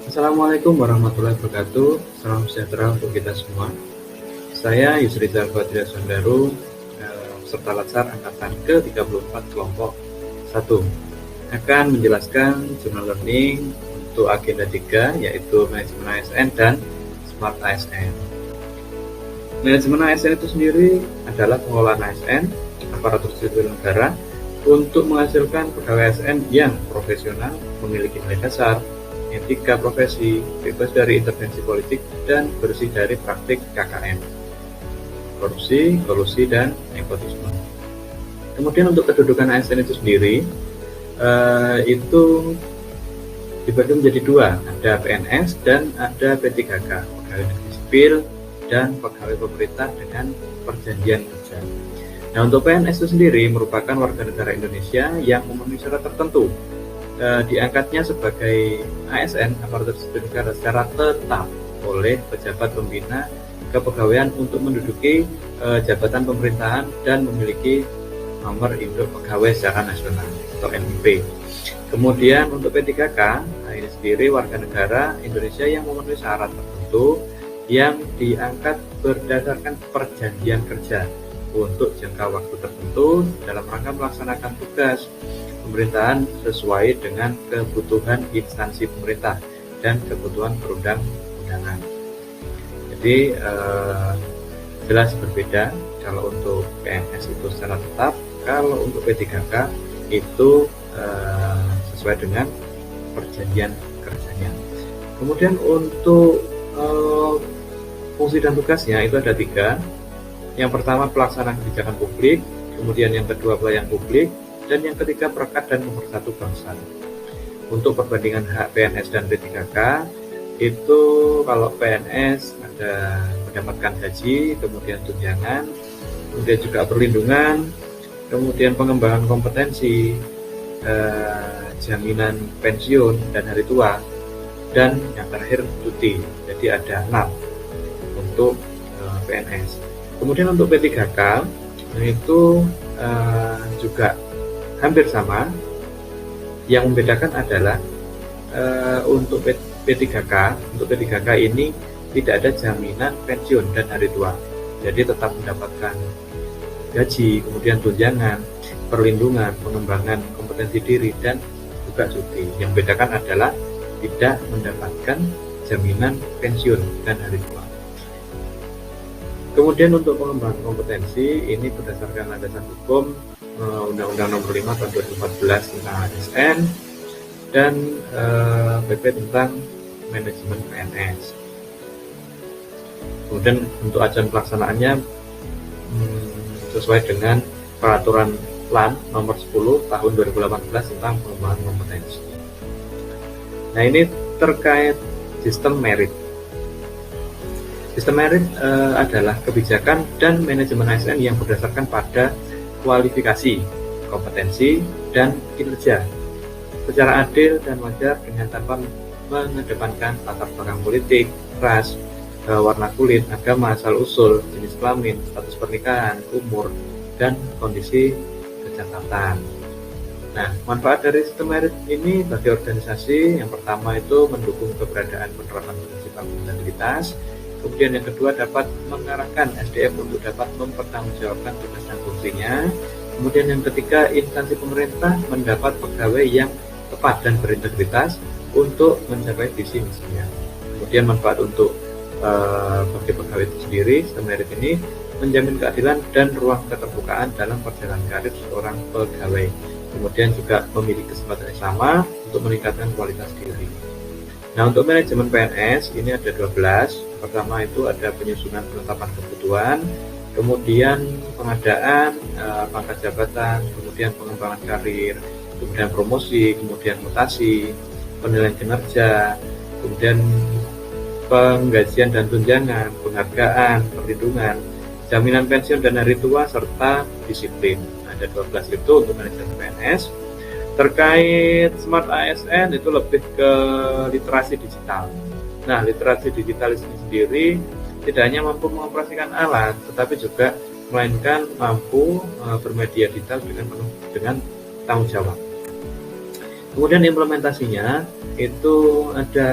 Assalamualaikum warahmatullahi wabarakatuh. Salam sejahtera untuk kita semua. Saya Yusrizal Badria Sondaru, peserta Latsar angkatan ke-34 kelompok 1, akan menjelaskan jurnal learning untuk agenda 3, yaitu manajemen ASN dan Smart ASN. Manajemen ASN itu sendiri adalah pengelolaan ASN, aparatur sipil negara, untuk menghasilkan pegawai ASN yang profesional, memiliki nilai dasar, etika profesi, bebas dari intervensi politik, dan bersih dari praktik KKN, korupsi, kolusi, dan nepotisme. Kemudian untuk kedudukan ASN itu sendiri, itu dibagi menjadi dua, ada PNS dan ada P3K, pegawai negeri sipil dan pegawai pemerintah dengan perjanjian kerja. Nah, untuk PNS itu sendiri merupakan warga negara Indonesia yang memenuhi syarat tertentu, diangkatnya sebagai ASN, aparatur sipil negara, secara tetap oleh pejabat pembina kepegawaian untuk menduduki jabatan pemerintahan dan memiliki nomor induk pegawai secara nasional atau NIP. Kemudian untuk P3K, ini sendiri warga negara Indonesia yang memenuhi syarat tertentu yang diangkat berdasarkan perjanjian kerja untuk jangka waktu tertentu dalam rangka melaksanakan tugas pemerintahan sesuai dengan kebutuhan instansi pemerintah dan kebutuhan perundang-undangan. Jadi jelas berbeda kalau untuk PNS itu secara tetap, kalau untuk P3K itu sesuai dengan perjanjian kerjanya. Kemudian untuk fungsi dan tugasnya itu ada 3. Yang pertama pelaksanaan kebijakan publik, kemudian yang kedua pelayan publik, dan yang ketiga perekat dan pemersatu bangsa. Untuk perbandingan hak PNS dan P3K, itu kalau PNS ada mendapatkan gaji, kemudian tunjangan, kemudian juga perlindungan, kemudian pengembangan kompetensi, jaminan pensiun dan hari tua, dan yang terakhir cuti. Jadi ada 6 untuk PNS. Kemudian untuk P3K itu juga hampir sama. Yang membedakan adalah untuk P3K ini tidak ada jaminan pensiun dan hari tua. Jadi tetap mendapatkan gaji, kemudian tunjangan, perlindungan, pengembangan kompetensi diri, dan juga cuti. Yang membedakan adalah tidak mendapatkan jaminan pensiun dan hari tua. Kemudian untuk pengembangan kompetensi ini berdasarkan landasan hukum Undang-Undang Nomor 5 Tahun 2014 tentang ASN dan PP tentang manajemen PNS. Kemudian untuk acuan pelaksanaannya sesuai dengan peraturan LAN Nomor 10 Tahun 2018 tentang pengembangan kompetensi. Nah, ini terkait sistem merit. Sistem merit adalah kebijakan dan manajemen ASN yang berdasarkan pada kualifikasi, kompetensi, dan kinerja secara adil dan wajar dengan tanpa mengedepankan latar belakang politik, ras, warna kulit, agama, asal-usul, jenis kelamin, status pernikahan, umur, dan kondisi kecacatan. Nah, manfaat dari sistem merit ini bagi organisasi yang pertama itu mendukung keberadaan penerapan prinsip akuntabilitas. Kemudian yang kedua dapat mengarahkan SDM untuk dapat mempertanggungjawabkan tugas dan fungsinya. Kemudian yang ketiga, instansi pemerintah mendapat pegawai yang tepat dan berintegritas untuk mencapai visi misinya. Kemudian manfaat untuk bagi pegawai itu sendiri, sistem merit ini menjamin keadilan dan ruang keterbukaan dalam perjalanan karir seorang pegawai. Kemudian juga memiliki kesempatan yang sama untuk meningkatkan kualitas diri. Nah, untuk manajemen PNS ini ada 12. Pertama itu ada penyusunan penetapan kebutuhan, kemudian pengadaan pangkat jabatan, kemudian pengembangan karir, kemudian promosi, kemudian mutasi, penilaian kinerja, kemudian penggajian dan tunjangan, penghargaan, perlindungan, jaminan pensiun dan hari tua, serta disiplin. Ada 12 itu untuk manajemen PNS. Terkait Smart ASN itu lebih ke literasi digital. Nah, literasi digital ini sendiri tidak hanya mampu mengoperasikan alat, tetapi juga melainkan mampu bermedia digital dengan tanggung jawab. Kemudian implementasinya itu ada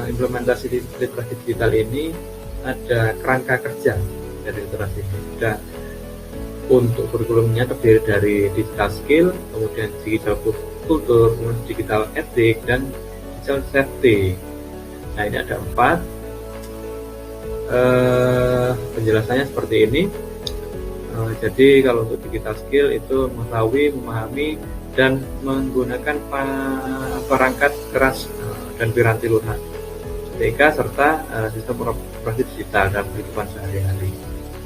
implementasi di literasi digital ini ada kerangka kerja dari literasi digital. Untuk kurikulumnya terdiri dari digital skill, kemudian digital kultur, kemudian digital etik, dan digital safety. Nah, ini ada 4. Penjelasannya seperti ini. Jadi kalau untuk digital skill itu mengetahui, memahami, dan menggunakan perangkat keras dan piranti lunak TK serta sistem operasi digital dalam kehidupan sehari-hari.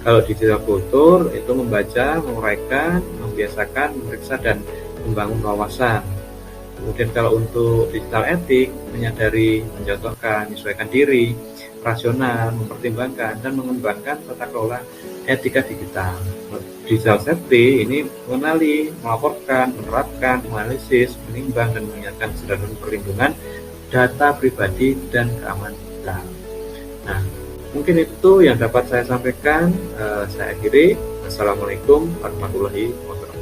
Kalau digital kultur itu membaca, menguraikan, membiasakan, memeriksa, dan membangun wawasan. Kemudian kalau untuk digital etik, menyadari, mencontohkan, menyesuaikan diri, rasional, mempertimbangkan, dan mengembangkan tata kelola etika digital. Digital safety ini mengenali, melaporkan, menerapkan, menganalisis, menimbang, dan mengingatkan standar perlindungan data pribadi dan keamanan digital. Nah, mungkin itu yang dapat saya sampaikan. Saya akhiri. Assalamualaikum warahmatullahi wabarakatuh.